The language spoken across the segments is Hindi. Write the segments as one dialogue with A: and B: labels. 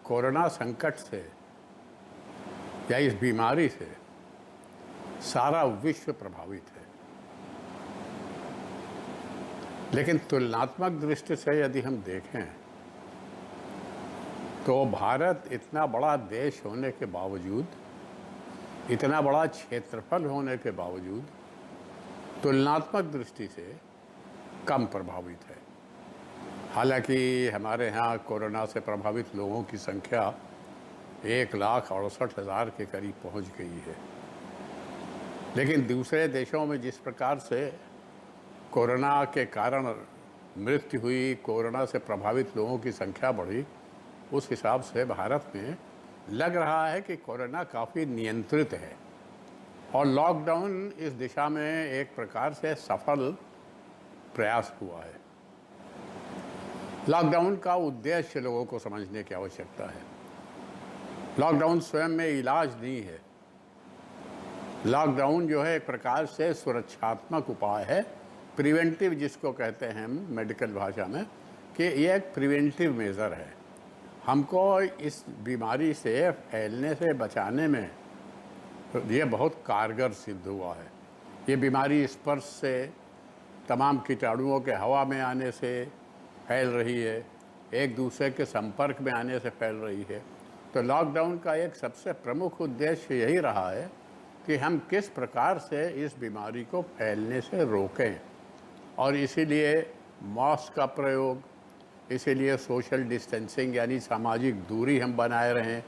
A: कोरोना संकट से या इस बीमारी से सारा विश्व प्रभावित है। लेकिन तुलनात्मक दृष्टि से यदि हम देखें तो भारत इतना बड़ा देश होने के बावजूद, इतना बड़ा क्षेत्रफल होने के बावजूद तुलनात्मक दृष्टि से कम प्रभावित है। हालांकि हमारे यहाँ कोरोना से प्रभावित लोगों की संख्या 1,68,000 के करीब पहुँच गई है, लेकिन दूसरे देशों में जिस प्रकार से कोरोना के कारण मृत्यु हुई, कोरोना से प्रभावित लोगों की संख्या बढ़ी, उस हिसाब से भारत में लग रहा है कि कोरोना काफ़ी नियंत्रित है और लॉकडाउन इस दिशा में एक प्रकार से सफल प्रयास हुआ है। लॉकडाउन का उद्देश्य लोगों को समझने की आवश्यकता है। लॉकडाउन स्वयं में इलाज नहीं है। लॉकडाउन जो है एक प्रकार से सुरक्षात्मक उपाय है, प्रिवेंटिव जिसको कहते हैं हम मेडिकल भाषा में, कि ये एक प्रिवेंटिव मेज़र है। हमको इस बीमारी से फैलने से बचाने में ये बहुत कारगर सिद्ध हुआ है। ये बीमारी स्पर्श से, तमाम कीटाणुओं के हवा में आने से फैल रही है, एक दूसरे के संपर्क में आने से फैल रही है। तो लॉकडाउन का एक सबसे प्रमुख उद्देश्य यही रहा है कि हम किस प्रकार से इस बीमारी को फैलने से रोकें, और इसीलिए मास्क का प्रयोग, इसीलिए सोशल डिस्टेंसिंग यानी सामाजिक दूरी हम बनाए रहें,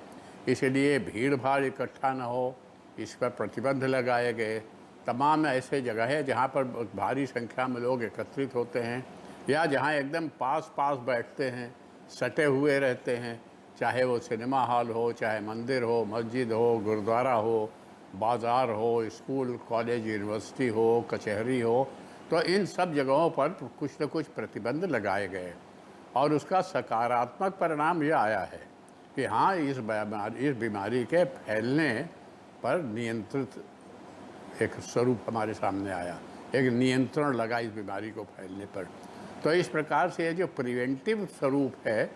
A: इसीलिए भीड़ भाड़ इकट्ठा न हो, इस पर प्रतिबंध लगाए गए। तमाम ऐसे जगह है जहाँ पर भारी संख्या में लोग एकत्रित होते हैं या जहाँ एकदम पास पास बैठते हैं, सटे हुए रहते हैं, चाहे वो सिनेमा हॉल हो, चाहे मंदिर हो, मस्जिद हो, गुरुद्वारा हो, बाज़ार हो, स्कूल कॉलेज यूनिवर्सिटी हो, कचहरी हो, तो इन सब जगहों पर कुछ न कुछ प्रतिबंध लगाए गए और उसका सकारात्मक परिणाम यह आया है कि हाँ, इस बीमारी के फैलने पर नियंत्रित एक स्वरूप हमारे सामने आया, एक नियंत्रण लगा इस बीमारी को फैलने पर। तो इस प्रकार से ये जो प्रिवेंटिव स्वरूप है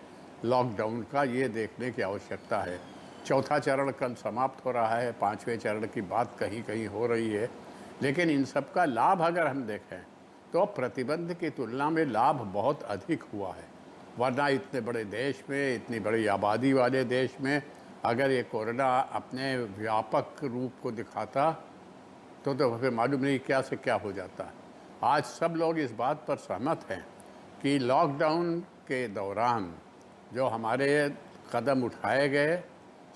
A: लॉकडाउन का, ये देखने की आवश्यकता है। चौथा चरण कल समाप्त हो रहा है, 5वें चरण की बात कहीं कहीं हो रही है, लेकिन इन सब का लाभ अगर हम देखें तो प्रतिबंध की तुलना में लाभ बहुत अधिक हुआ है। वरना इतने बड़े देश में, इतनी बड़ी आबादी वाले देश में अगर ये कोरोना अपने व्यापक रूप को दिखाता तो फिर मालूम नहीं क्या से क्या हो जाता। आज सब लोग इस बात पर सहमत हैं कि लॉकडाउन के दौरान जो हमारे कदम उठाए गए,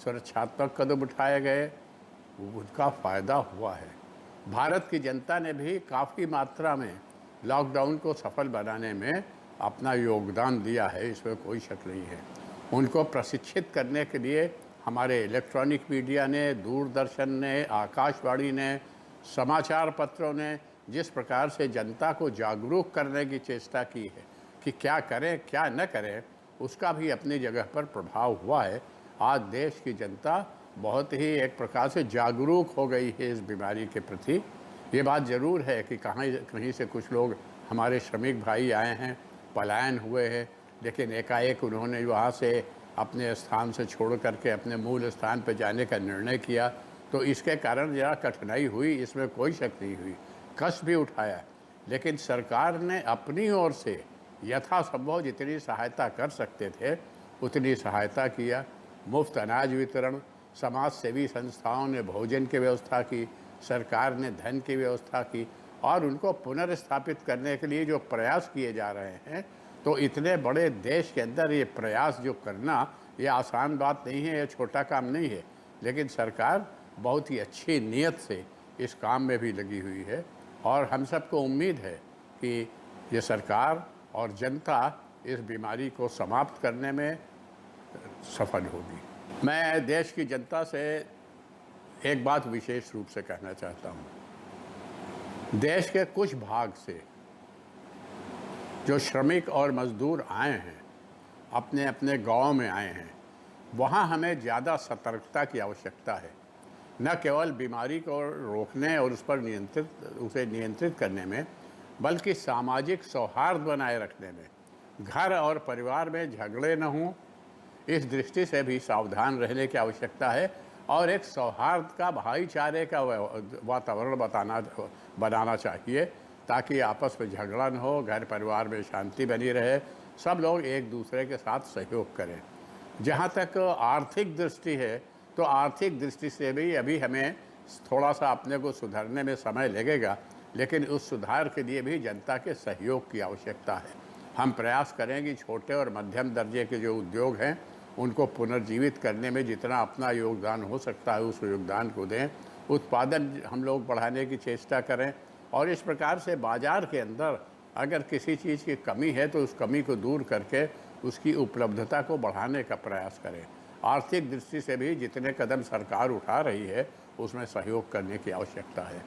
A: सुरक्षात्मक कदम उठाए गए, उनका फ़ायदा हुआ है। भारत की जनता ने भी काफ़ी मात्रा में लॉकडाउन को सफल बनाने में अपना योगदान दिया है, इसमें कोई शक नहीं है। उनको प्रशिक्षित करने के लिए हमारे इलेक्ट्रॉनिक मीडिया ने, दूरदर्शन ने, आकाशवाणी ने, समाचार पत्रों ने जिस प्रकार से जनता को जागरूक करने की चेष्टा की है कि क्या करें क्या न करें, उसका भी अपनी जगह पर प्रभाव हुआ है। आज देश की जनता बहुत ही एक प्रकार से जागरूक हो गई है इस बीमारी के प्रति। ये बात ज़रूर है कि कहीं से कुछ लोग हमारे श्रमिक भाई आए हैं, पलायन हुए हैं, लेकिन एकाएक उन्होंने वहाँ से अपने स्थान से छोड़ करके अपने मूल स्थान पर जाने का निर्णय किया, तो इसके कारण ज़रा कठिनाई हुई, इसमें कोई शक नहीं हुई, कष्ट भी उठाया। लेकिन सरकार ने अपनी ओर से यथासंभव जितनी सहायता कर सकते थे उतनी सहायता किया। मुफ्त अनाज वितरण, समाज सेवी संस्थाओं ने भोजन की व्यवस्था की, सरकार ने धन की व्यवस्था की, और उनको पुनर्स्थापित करने के लिए जो प्रयास किए जा रहे हैं, तो इतने बड़े देश के अंदर ये प्रयास जो करना, ये आसान बात नहीं है, ये छोटा काम नहीं है। लेकिन सरकार बहुत ही अच्छी नीयत से इस काम में भी लगी हुई है और हम सबको उम्मीद है कि ये सरकार और जनता इस बीमारी को समाप्त करने में सफल होगी। मैं देश की जनता से एक बात विशेष रूप से कहना चाहता हूँ। देश के कुछ भाग से जो श्रमिक और मजदूर आए हैं, अपने अपने गांव में आए हैं, वहाँ हमें ज़्यादा सतर्कता की आवश्यकता है। न केवल बीमारी को रोकने और उसे नियंत्रित करने में, बल्कि सामाजिक सौहार्द बनाए रखने में, घर और परिवार में झगड़े न हों, इस दृष्टि से भी सावधान रहने की आवश्यकता है और एक सौहार्द का, भाईचारे का वातावरण बनाना चाहिए, ताकि आपस में झगड़ा न हो, घर परिवार में शांति बनी रहे, सब लोग एक दूसरे के साथ सहयोग करें। जहाँ तक आर्थिक दृष्टि है, तो आर्थिक दृष्टि से भी अभी हमें थोड़ा सा अपने को सुधरने में समय लगेगा, लेकिन उस सुधार के लिए भी जनता के सहयोग की आवश्यकता है। हम प्रयास करें कि छोटे और मध्यम दर्जे के जो उद्योग हैं उनको पुनर्जीवित करने में जितना अपना योगदान हो सकता है उस योगदान को दें। उत्पादन हम लोग बढ़ाने की चेष्टा करें और इस प्रकार से बाज़ार के अंदर अगर किसी चीज़ की कमी है तो उस कमी को दूर करके उसकी उपलब्धता को बढ़ाने का प्रयास करें। आर्थिक दृष्टि से भी जितने कदम सरकार उठा रही है उसमें सहयोग करने की आवश्यकता है।